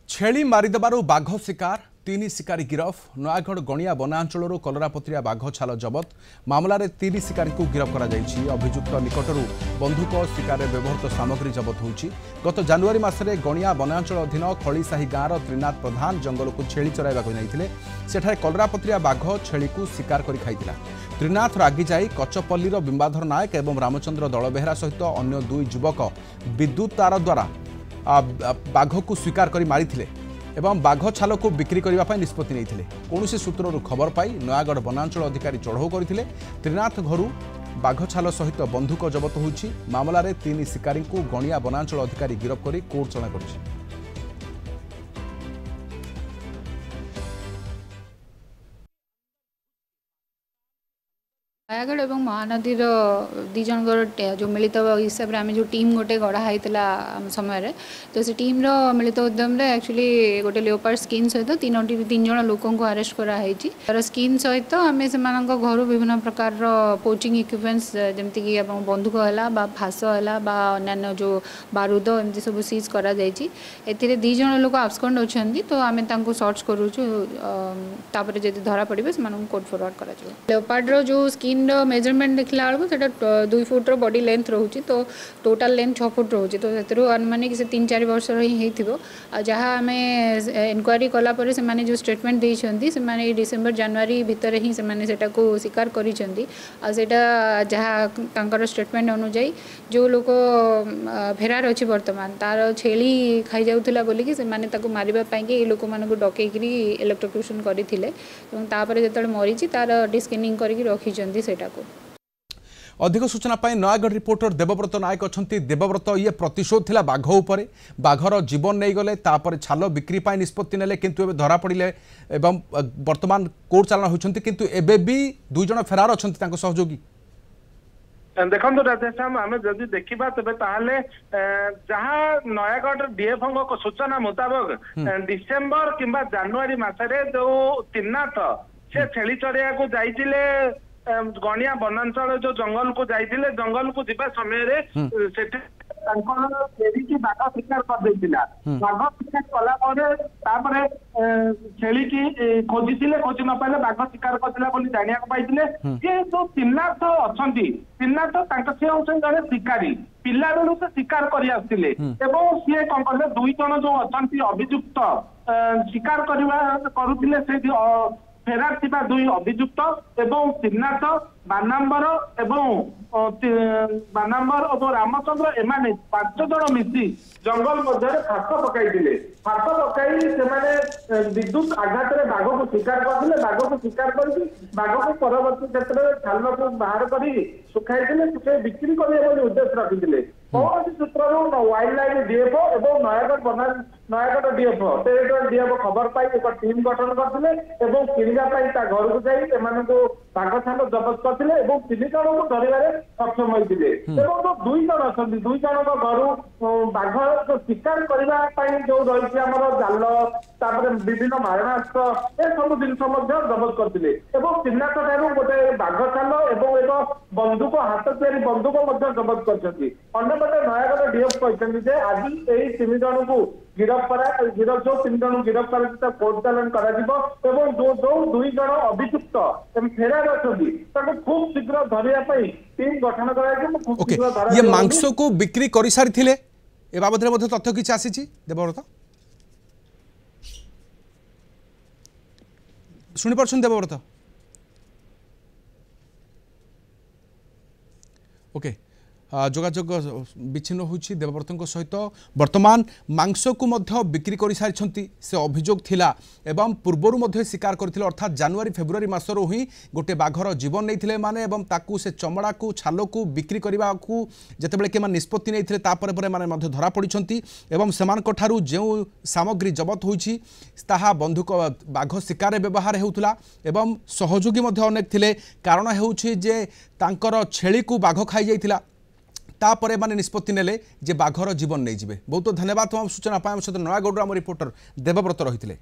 छेली मारिदेबारु बाघ शिकार तीन शिकारी गिरफ नयागढ़ गणिया वनांचल कलरापत्रिया बाघ छाल जबत मामलें तीन शिकारी को गिरफ कर अभियुक्त निकटर बंधुक शिकार व्यवहृत सामग्री जबत होगी। गत जानुआरी मासरे गणिया वनांचल अधीन खलीसाही गाँवर त्रिनाथ प्रधान जंगल को छेली चराइबा सेठारे कलरापत्रिया बाघ छेली को शिकार कर खाइला। त्रिनाथ रागी जाई कचपल्लीर बिंबाधर नायक एवं रामचंद्र दलबेहरा सहित अन्य दुई युवक विद्युत तार द्वारा बाघ को स्वीकार कर मारी एवं बाघ छाल को बिक्री करने निष्पत्ति नहीं। कौन सूत्रु खबर पाई नयागढ़ वनांचल अधिकारी चढ़ऊ करते त्रिनाथ घर बाघ छाल सहित बंधुक जबत होती। मामलें तीन शिकारी को गणिया वनांचल अधिकारी गिरफ कर कोर्ट चला कर। नयागढ़ और महानदी दी जन जो मिलित हिसाब से आम जो टीम गोटे गढ़ाई समय तो से टीम मिलित उद्यम एक्चुअली गोटे लेओपार्ड स्किन सहित तीन जन लोक अरेस्ट कराई। स्किन सहित आम से घर विभिन्न प्रकार पोचिंग इक्विपमेंट्स जमीक बंधुक है फास है अन्य जो बारूद एमती सब सीज कर दी जन लोक आब्सकंड अच्छा तो आम सर्च करूँ जब धरा पड़े से कोर्ट फॉरवर्ड कर। लेओपार्ड जो स्किन मेजरमेंट देखला बेलू 2 फुट बॉडी लेंथ रोचे तो टोटाल लेंथ 6 फुट रोचे तो अनुमान कि 3-4 वर्ष ही जहाँ आम इनक्वारी कलापर से जो स्टेटमेंट देते से डिसेम्बर जनवरी भितर ही से स्वीकार करटा जहाँ स्टेटमेंट अनुजाई जो लोक फेरार अच्छी बर्तमान तार छेली खाई जाऊला बोलिकी से मारे लोक मानक डकईक इलेक्ट्रोक्यूशन करते जो मरीची तार डिस्कनिंग करके रखी को। अधिक सूचना पाई नयागढ़ रिपोर्टर देवव्रत नायक अच्छा। देवव्रत ये प्रतिशोध थिला बाघ उपरे बाघर जीवन नहीं गले तापर छाल बिक्री पाई निष्पत्ति नेले किंतु एबे धरा पड़िले एवं वर्तमान कोर्ट चालान होछंती किंतु एबे भी दुई जण फेरार अछंती तांको सहयोगी। देखो राधेश्याम आम जदि देखा तेज जहाँ नयागढ़ डीएफओ को सूचना मुताबक डिसेम्बर किंबा जानुआरी मासरे जो त्रिनाथ से छेली चढ़िया को जाइतिले गणिया वनांचल जो जंगल को जाइए जंगल को जा समय बाघ शिकार कर बाघ शिकार कलापर छेली की खोजी खोजी न पाले बाघ शिकार कर जाना पाई जो त्रिनाथ अच्छा त्रिनाथ सी हूँ जड़े शिकारी पिला बेलू से शिकार कर सी कौन कले दुई जन जो अच्छा अभियुक्त शिकार करुले से फेरार थिबा दुई अभियुक्त एवं त्रिनाथ बानाम्बर और रामचंद्र एमाने 5 जन मिसी जंगल मध्य फास पकई फास पकई से विद्युत आघात में बाघ को शिकार करते बाघ को शिकार कर बाघ को परवर्ती क्षेत्र में छाल को बाहर कर सुखाई बिक्री करने उद्देश्य रखिते कौन सूत्र वाइल्ड लाइफ डीएफओ और नयागढ़ डीएफओ टेरिटोरियल डीएफओ खबर पाई एक टीम गठन करते किणवाई घर को जाई बाघ छाल जबत करते 3 जन को धरवे सक्षम होते जो 2 जन अच्छा 2 जन घर बाघ जो शिकार करने जो रही जाल विभिन्न मारणास्त्र ए सब जिन जबत करते त्रिनाथ ठार गोटे बाघ छाल और एक बंदूक हाथ तैयारी बंदूक जबत करते नयागढ़ डीएफ कहते आज यही 3 जन को गिरफ जो 3 जन गिरफ कर कोर्ट चालान जो 2 जन अभियुक्त फेरार अच्छा खूब शीघ्र धरने टीम गठन कर ये मांस को बिक्री कर सारी ए बाबद तथ्य किसी आसी देवव्रत शुणी पार्छन देवव्रत ओके जोगाजोग विच्छिन्न होछि देवव्रत सहित वर्तमान मांस को मध्य बिक्री कर सारी से अभियोग थिला एवं पूर्वर शिकार करथिले अर्थात जनवरी फेब्रुआरी मासरो ही गोटे बाघर जीवन नहीं माने एवं ताकू से चमड़ा को छाल को बिक्री करने को जितेबाला कि निष्पत्ति नहीं तापर माने धरा पड़ती एवं सेमानक ठारू जो सामग्री जबत होछि ताहा बंधुक बाघ शिकार व्यवहार होउतला एवं सहयोगी अनेक थिले कारण हेउछि जे तांकर छेली को बाघ खाई जाइतिला तापर माने निष्पत्ति नेले जे बाघर जीवन नहीं जिवे। बहुत धन्यवाद तमाम सूचना पाए सहित नयागढ़ आम रिपोर्टर देवव्रत रही।